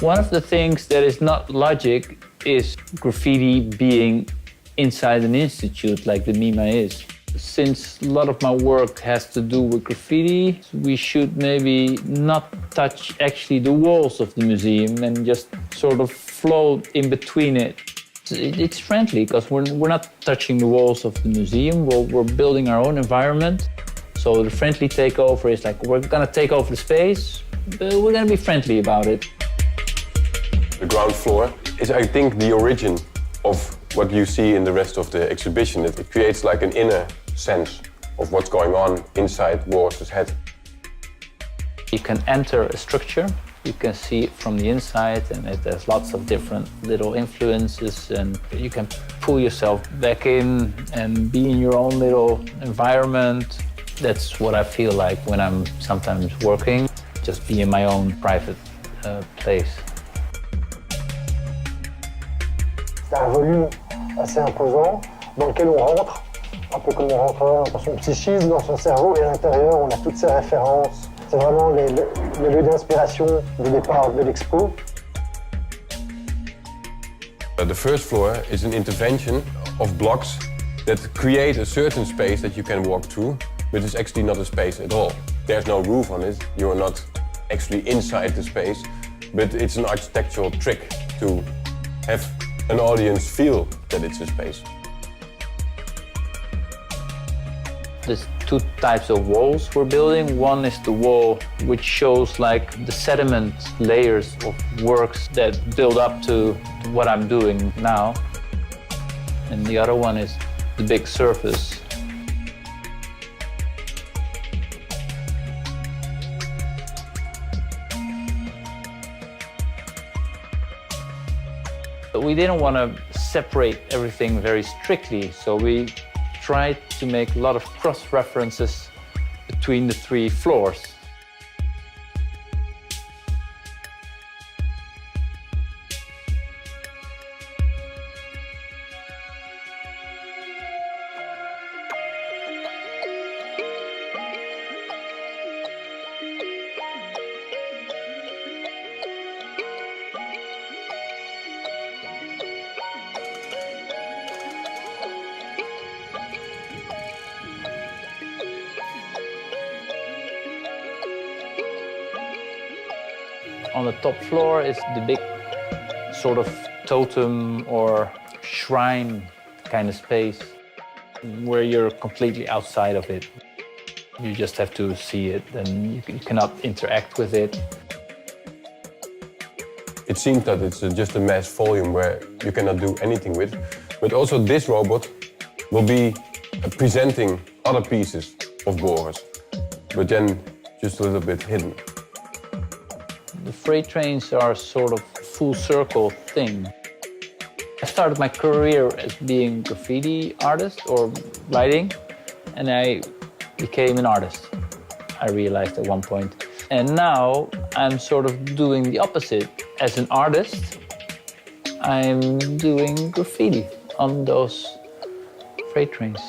One of the things that is not logic is graffiti being inside an institute like the MIMA is. Since a lot of my work has to do with graffiti, we should maybe not touch actually the walls of the museum and just sort of float in between it. It's friendly because we're not touching the walls of the museum, we're building our own environment. So the friendly takeover is like, we're gonna take over the space, but we're gonna be friendly about it. The ground floor is, I think, the origin of what you see in the rest of the exhibition. It creates like an inner sense of what's going on inside Boris's head. You can enter a structure, you can see it from the inside, and there's lots of different little influences, and you can pull yourself back in and be in your own little environment. That's what I feel like when I'm sometimes working, just be in my own private place. C'est un volume assez imposant dans lequel on rentre, un peu comme on rentre dans son psychisme, dans son cerveau, et à l'intérieur, on a toutes ces références. C'est vraiment le lieu d'inspiration du départ de l'expo. The first floor is an intervention of blocks that create a certain space that you can walk through, but it's actually not a space at all. There's no roof on it, you're not actually inside the space, but it's an architectural trick to have an audience feel that it's a space. There's two types of walls we're building. One is the wall which shows like the sediment layers of works that build up to what I'm doing now. And the other one is the big surface. But we didn't want to separate everything very strictly, so we tried to make a lot of cross-references between the three floors. On the top floor is the big sort of totem or shrine kind of space where you're completely outside of it. You just have to see it and you cannot interact with it. It seems that it's just a mass volume where you cannot do anything with, but also this robot will be presenting other pieces of Boris, but then just a little bit hidden. The freight trains are sort of a full circle thing. I started my career as being a graffiti artist or writing, and I became an artist, I realized at one point. And now I'm sort of doing the opposite. As an artist, I'm doing graffiti on those freight trains.